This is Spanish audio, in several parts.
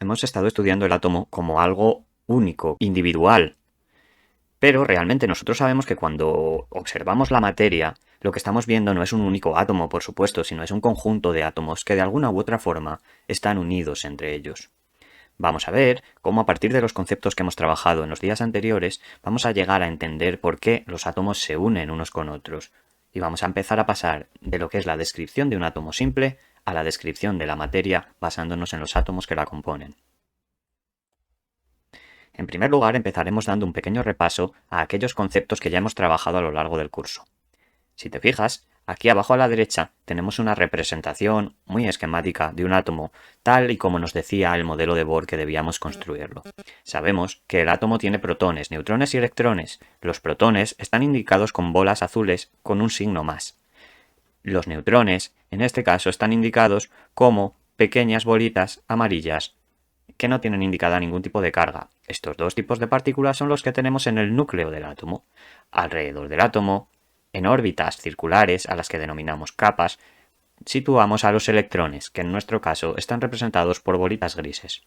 hemos estado estudiando el átomo como algo único, individual. Pero realmente nosotros sabemos que cuando observamos la materia, lo que estamos viendo no es un único átomo, por supuesto, sino es un conjunto de átomos que de alguna u otra forma están unidos entre ellos. Vamos a ver cómo a partir de los conceptos que hemos trabajado en los días anteriores vamos a llegar a entender por qué los átomos se unen unos con otros. Y vamos a empezar a pasar de lo que es la descripción de un átomo simple a la descripción de la materia basándonos en los átomos que la componen. En primer lugar, empezaremos dando un pequeño repaso a aquellos conceptos que ya hemos trabajado a lo largo del curso. Si te fijas, aquí abajo a la derecha tenemos una representación muy esquemática de un átomo, tal y como nos decía el modelo de Bohr que debíamos construirlo. Sabemos que el átomo tiene protones, neutrones y electrones. Los protones están indicados con bolas azules con un signo más. Los neutrones, en este caso, están indicados como pequeñas bolitas amarillas que no tienen indicada ningún tipo de carga. Estos dos tipos de partículas son los que tenemos en el núcleo del átomo. Alrededor del átomo, en órbitas circulares, a las que denominamos capas, situamos a los electrones, que en nuestro caso están representados por bolitas grises.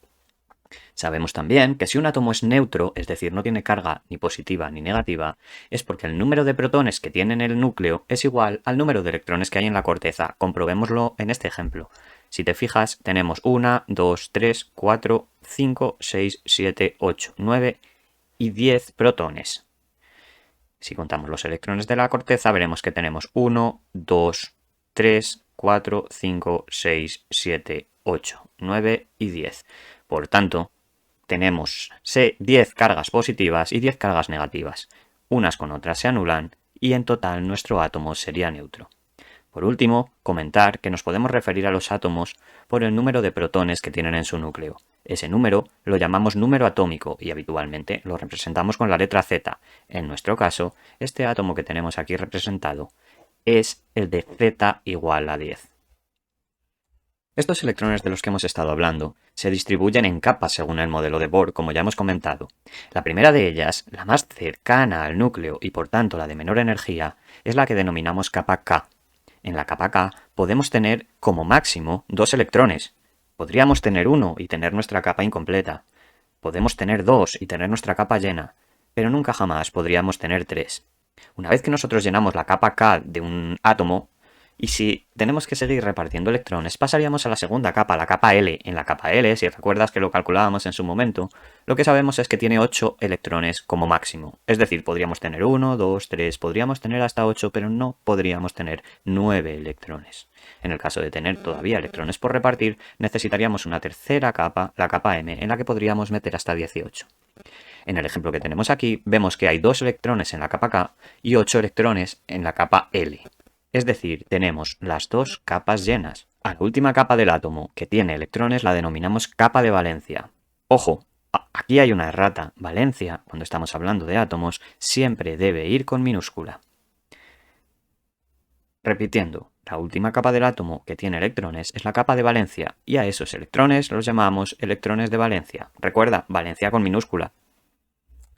Sabemos también que si un átomo es neutro, es decir, no tiene carga ni positiva ni negativa, es porque el número de protones que tiene en el núcleo es igual al número de electrones que hay en la corteza. Comprobémoslo en este ejemplo. Si te fijas, tenemos 1, 2, 3, 4, 5, 6, 7, 8, 9 y 10 protones. Si contamos los electrones de la corteza, veremos que tenemos 1, 2, 3, 4, 5, 6, 7, 8, 9 y 10. Por tanto, tenemos 10 cargas positivas y 10 cargas negativas. Unas con otras se anulan y en total nuestro átomo sería neutro. Por último, comentar que nos podemos referir a los átomos por el número de protones que tienen en su núcleo. Ese número lo llamamos número atómico y habitualmente lo representamos con la letra Z. En nuestro caso, este átomo que tenemos aquí representado es el de Z igual a 10. Estos electrones de los que hemos estado hablando se distribuyen en capas según el modelo de Bohr, como ya hemos comentado. La primera de ellas, la más cercana al núcleo y por tanto la de menor energía, es la que denominamos capa K. En la capa K podemos tener como máximo 2 electrones. Podríamos tener uno y tener nuestra capa incompleta. Podemos tener 2 y tener nuestra capa llena, pero nunca jamás podríamos tener 3. Una vez que nosotros llenamos la capa K de un átomo, y si tenemos que seguir repartiendo electrones, pasaríamos a la segunda capa, la capa L. En la capa L, si recuerdas que lo calculábamos en su momento, lo que sabemos es que tiene 8 electrones como máximo. Es decir, podríamos tener 1, 2, 3, podríamos tener hasta 8, pero no podríamos tener 9 electrones. En el caso de tener todavía electrones por repartir, necesitaríamos una tercera capa, la capa M, en la que podríamos meter hasta 18. En el ejemplo que tenemos aquí, vemos que hay 2 electrones en la capa K y 8 electrones en la capa L. Es decir, tenemos las dos capas llenas. A la última capa del átomo que tiene electrones la denominamos capa de valencia. Ojo, aquí hay una errata. Valencia, cuando estamos hablando de átomos, siempre debe ir con minúscula. Repitiendo, la última capa del átomo que tiene electrones es la capa de valencia y a esos electrones los llamamos electrones de valencia. Recuerda, valencia con minúscula.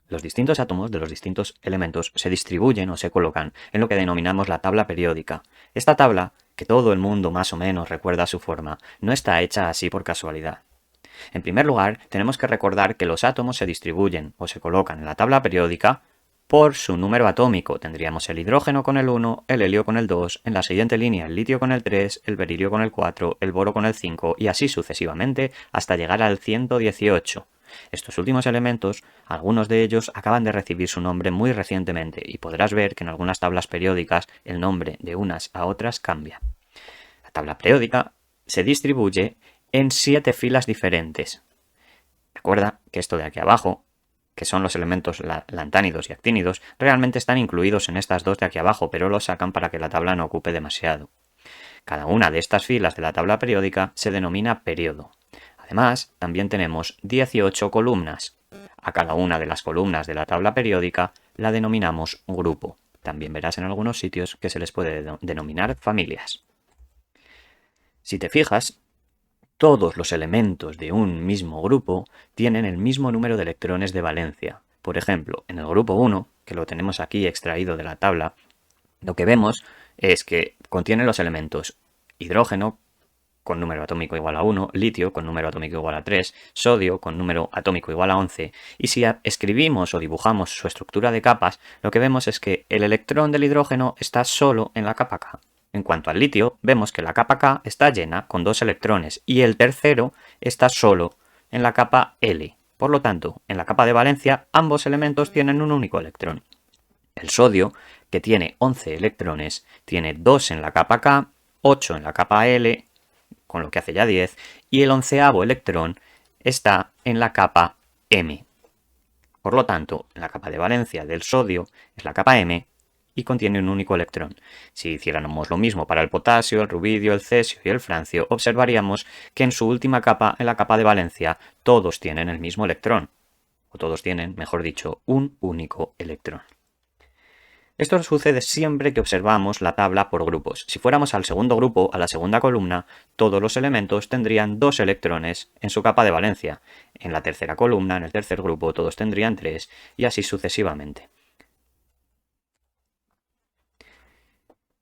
Los distintos átomos de los distintos elementos se distribuyen o se colocan en lo que denominamos la tabla periódica. Esta tabla, que todo el mundo más o menos recuerda su forma, no está hecha así por casualidad. En primer lugar, tenemos que recordar que los átomos se distribuyen o se colocan en la tabla periódica por su número atómico. Tendríamos el hidrógeno con el 1, el helio con el 2, en la siguiente línea el litio con el 3, el berilio con el 4, el boro con el 5 y así sucesivamente hasta llegar al 118. Estos últimos elementos, algunos de ellos acaban de recibir su nombre muy recientemente y podrás ver que en algunas tablas periódicas el nombre de unas a otras cambia. La tabla periódica se distribuye en 7 filas diferentes. Recuerda que esto de aquí abajo, que son los elementos lantánidos y actínidos, realmente están incluidos en estas dos de aquí abajo, pero los sacan para que la tabla no ocupe demasiado. Cada una de estas filas de la tabla periódica se denomina período. Además, también tenemos 18 columnas. A cada una de las columnas de la tabla periódica la denominamos grupo. También verás en algunos sitios que se les puede denominar familias. Si te fijas, todos los elementos de un mismo grupo tienen el mismo número de electrones de valencia. Por ejemplo, en el grupo 1, que lo tenemos aquí extraído de la tabla, lo que vemos es que contiene los elementos hidrógeno con número atómico igual a 1, litio con número atómico igual a 3, sodio con número atómico igual a 11, y si escribimos o dibujamos su estructura de capas, lo que vemos es que el electrón del hidrógeno está solo en la capa K. En cuanto al litio, vemos que la capa K está llena con 2 electrones y el tercero está solo en la capa L. Por lo tanto, en la capa de valencia ambos elementos tienen un único electrón. El sodio, que tiene 11 electrones, tiene 2 en la capa K, 8 en la capa L, con lo que hace ya 10, y el 11º electrón está en la capa M. Por lo tanto, la capa de valencia del sodio es la capa M y contiene un único electrón. Si hiciéramos lo mismo para el potasio, el rubidio, el cesio y el francio, observaríamos que en su última capa, en la capa de valencia, todos tienen el mismo electrón. O todos tienen, mejor dicho, un único electrón. Esto sucede siempre que observamos la tabla por grupos. Si fuéramos al segundo grupo, a la segunda columna, todos los elementos tendrían 2 electrones en su capa de valencia. En la tercera columna, en el tercer grupo, todos tendrían 3 y así sucesivamente.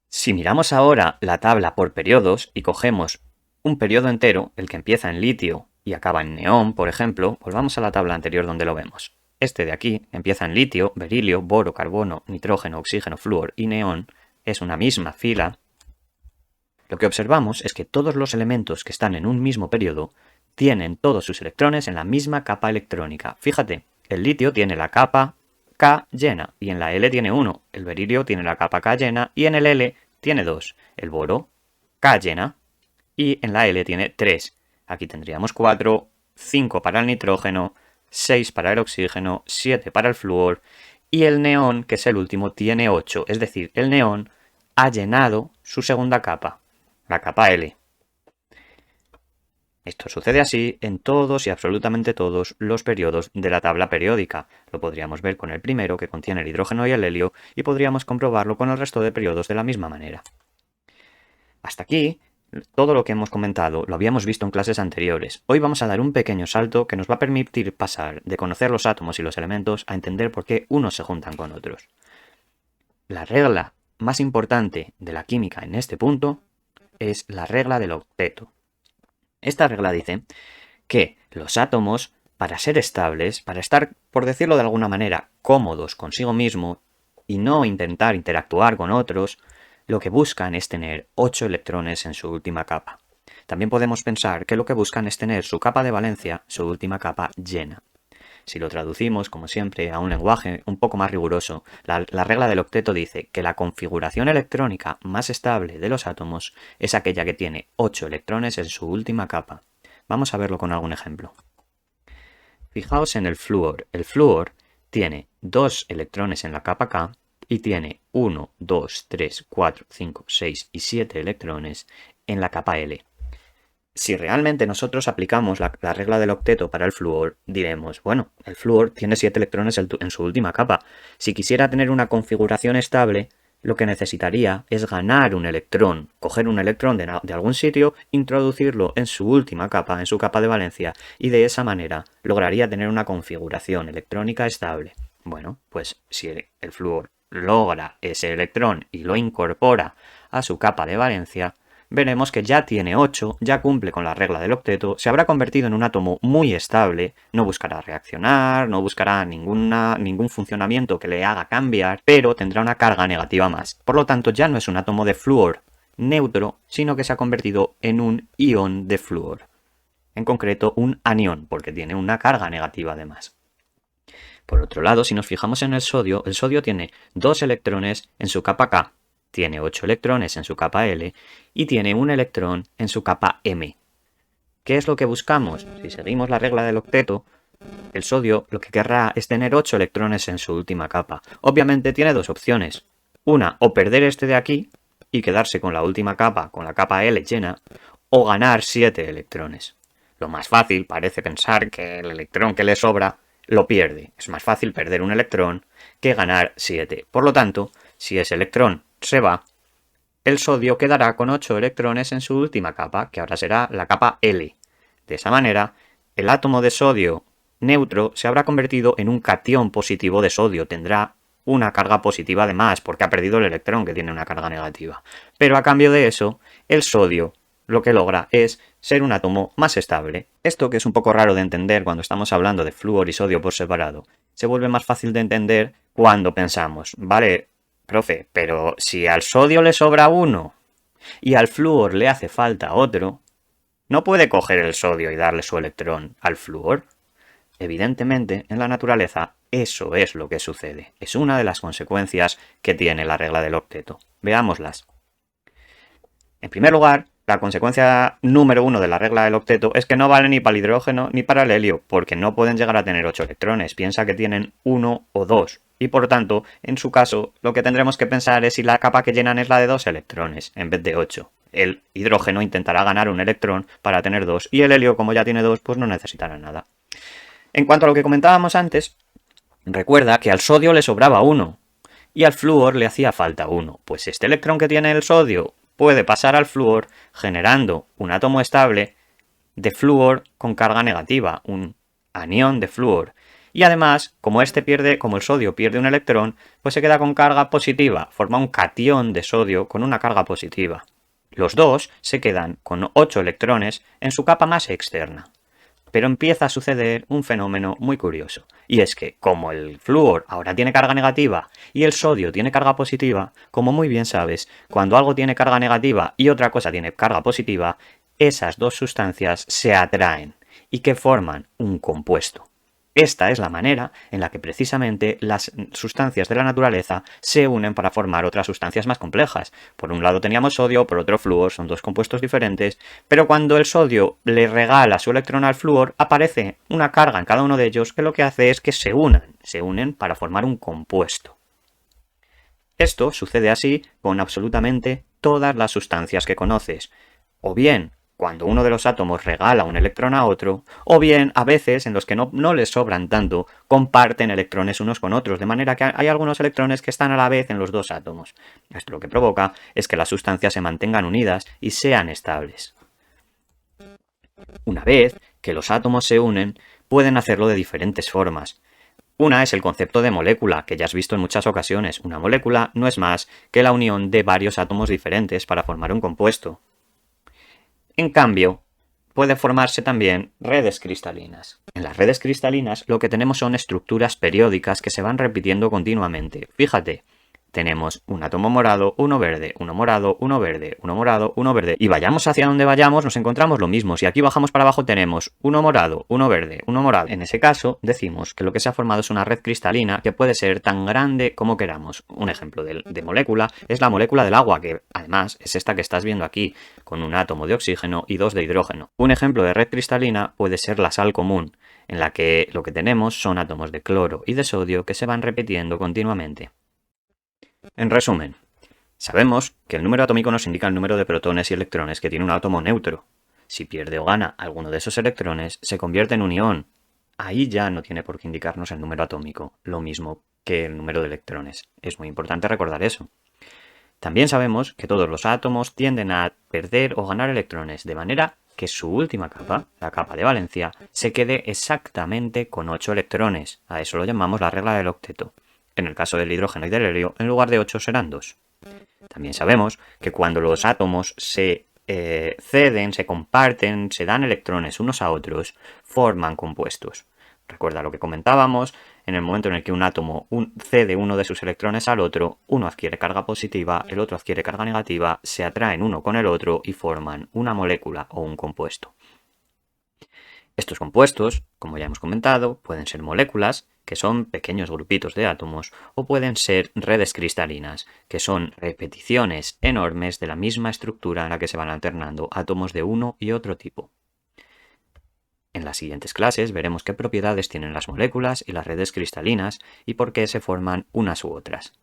Si miramos ahora la tabla por periodos y cogemos un periodo entero, el que empieza en litio y acaba en neón, por ejemplo, volvamos a la tabla anterior donde lo vemos. Este de aquí empieza en litio, berilio, boro, carbono, nitrógeno, oxígeno, flúor y neón. Es una misma fila. Lo que observamos es que todos los elementos que están en un mismo periodo tienen todos sus electrones en la misma capa electrónica. Fíjate, el litio tiene la capa K llena y en la L tiene 1. El berilio tiene la capa K llena y en el L tiene 2. El boro K llena y en la L tiene 3. Aquí tendríamos 4, 5 para el nitrógeno, 6 para el oxígeno, 7 para el flúor y el neón, que es el último, tiene 8. Es decir, el neón ha llenado su segunda capa, la capa L. Esto sucede así en todos y absolutamente todos los periodos de la tabla periódica. Lo podríamos ver con el primero, que contiene el hidrógeno y el helio, y podríamos comprobarlo con el resto de periodos de la misma manera. Hasta aquí, todo lo que hemos comentado lo habíamos visto en clases anteriores. Hoy vamos a dar un pequeño salto que nos va a permitir pasar de conocer los átomos y los elementos a entender por qué unos se juntan con otros. La regla más importante de la química en este punto es la regla del octeto. Esta regla dice que los átomos, para ser estables, para estar, por decirlo de alguna manera, cómodos consigo mismo y no intentar interactuar con otros, lo que buscan es tener 8 electrones en su última capa. También podemos pensar que lo que buscan es tener su capa de valencia, su última capa, llena. Si lo traducimos, como siempre, a un lenguaje un poco más riguroso, la regla del octeto dice que la configuración electrónica más estable de los átomos es aquella que tiene 8 electrones en su última capa. Vamos a verlo con algún ejemplo. Fijaos en el flúor. El flúor tiene 2 electrones en la capa K y tiene 1, 2, 3, 4, 5, 6 y 7 electrones en la capa L. Si realmente nosotros aplicamos la regla del octeto para el flúor, diremos, bueno, el flúor tiene 7 electrones en su última capa. Si quisiera tener una configuración estable, lo que necesitaría es ganar un electrón, coger un electrón de algún sitio, introducirlo en su última capa, en su capa de valencia, y de esa manera lograría tener una configuración electrónica estable. Bueno, pues si el flúor logra ese electrón y lo incorpora a su capa de valencia, veremos que ya tiene 8, ya cumple con la regla del octeto, se habrá convertido en un átomo muy estable, no buscará reaccionar, no buscará ningún funcionamiento que le haga cambiar, pero tendrá una carga negativa más. Por lo tanto, ya no es un átomo de flúor neutro, sino que se ha convertido en un ion de flúor. En concreto, un anión, porque tiene una carga negativa además. Por otro lado, si nos fijamos en el sodio tiene 2 electrones en su capa K, tiene 8 electrones en su capa L y tiene un electrón en su capa M. ¿Qué es lo que buscamos? Si seguimos la regla del octeto, el sodio lo que querrá es tener 8 electrones en su última capa. Obviamente tiene dos opciones. Una, o perder este de aquí y quedarse con la última capa, con la capa L llena, o ganar 7 electrones. Lo más fácil parece pensar que el electrón que le sobra lo pierde. Es más fácil perder un electrón que ganar 7. Por lo tanto, si ese electrón se va, el sodio quedará con 8 electrones en su última capa, que ahora será la capa L. De esa manera, el átomo de sodio neutro se habrá convertido en un catión positivo de sodio. Tendrá una carga positiva de más, porque ha perdido el electrón que tiene una carga negativa. Pero a cambio de eso, el sodio lo que logra es ser un átomo más estable. Esto, que es un poco raro de entender cuando estamos hablando de flúor y sodio por separado, se vuelve más fácil de entender cuando pensamos, vale, profe, pero si al sodio le sobra uno y al flúor le hace falta otro, ¿no puede coger el sodio y darle su electrón al flúor? Evidentemente, en la naturaleza, eso es lo que sucede. Es una de las consecuencias que tiene la regla del octeto. Veámoslas. En primer lugar, la consecuencia número 1 de la regla del octeto es que no vale ni para el hidrógeno ni para el helio, porque no pueden llegar a tener 8 electrones. Piensa que tienen 1 o 2. Y por tanto, en su caso, lo que tendremos que pensar es si la capa que llenan es la de 2 electrones, en vez de 8. El hidrógeno intentará ganar un electrón para tener 2, y el helio, como ya tiene 2, pues no necesitará nada. En cuanto a lo que comentábamos antes, recuerda que al sodio le sobraba 1 y al flúor le hacía falta 1. Pues este electrón que tiene el sodio puede pasar al flúor generando un átomo estable de flúor con carga negativa, un anión de flúor. Y además, como el sodio pierde un electrón, pues se queda con carga positiva, forma un catión de sodio con una carga positiva. Los dos se quedan con 8 electrones en su capa más externa. Pero empieza a suceder un fenómeno muy curioso, y es que como el flúor ahora tiene carga negativa y el sodio tiene carga positiva, como muy bien sabes, cuando algo tiene carga negativa y otra cosa tiene carga positiva, esas dos sustancias se atraen y que forman un compuesto. Esta es la manera en la que precisamente las sustancias de la naturaleza se unen para formar otras sustancias más complejas. Por un lado teníamos sodio, por otro flúor, son dos compuestos diferentes, pero cuando el sodio le regala su electrón al flúor, aparece una carga en cada uno de ellos que lo que hace es que se unen para formar un compuesto. Esto sucede así con absolutamente todas las sustancias que conoces, o bien cuando uno de los átomos regala un electrón a otro, o bien a veces en los que no les sobran tanto, comparten electrones unos con otros, de manera que hay algunos electrones que están a la vez en los dos átomos. Esto lo que provoca es que las sustancias se mantengan unidas y sean estables. Una vez que los átomos se unen, pueden hacerlo de diferentes formas. Una es el concepto de molécula, que ya has visto en muchas ocasiones. Una molécula no es más que la unión de varios átomos diferentes para formar un compuesto. En cambio, puede formarse también redes cristalinas. En las redes cristalinas lo que tenemos son estructuras periódicas que se van repitiendo continuamente. Fíjate, tenemos un átomo morado, uno verde, uno morado, uno verde, uno morado, uno verde. Y vayamos hacia donde vayamos, nos encontramos lo mismo. Si aquí bajamos para abajo tenemos uno morado, uno verde, uno morado. En ese caso, decimos que lo que se ha formado es una red cristalina que puede ser tan grande como queramos. Un ejemplo de molécula es la molécula del agua, que además es esta que estás viendo aquí, con un átomo de oxígeno y 2 de hidrógeno. Un ejemplo de red cristalina puede ser la sal común, en la que lo que tenemos son átomos de cloro y de sodio que se van repitiendo continuamente. En resumen, sabemos que el número atómico nos indica el número de protones y electrones que tiene un átomo neutro. Si pierde o gana alguno de esos electrones, se convierte en un ión. Ahí ya no tiene por qué indicarnos el número atómico, lo mismo que el número de electrones. Es muy importante recordar eso. También sabemos que todos los átomos tienden a perder o ganar electrones, de manera que su última capa, la capa de valencia, se quede exactamente con 8 electrones. A eso lo llamamos la regla del octeto. En el caso del hidrógeno y del helio, en lugar de 8 serán 2. También sabemos que cuando los átomos se ceden, se comparten, se dan electrones unos a otros, forman compuestos. Recuerda lo que comentábamos, en el momento en el que un átomo cede uno de sus electrones al otro, uno adquiere carga positiva, el otro adquiere carga negativa, se atraen uno con el otro y forman una molécula o un compuesto. Estos compuestos, como ya hemos comentado, pueden ser moléculas, que son pequeños grupitos de átomos, o pueden ser redes cristalinas, que son repeticiones enormes de la misma estructura en la que se van alternando átomos de uno y otro tipo. En las siguientes clases veremos qué propiedades tienen las moléculas y las redes cristalinas y por qué se forman unas u otras.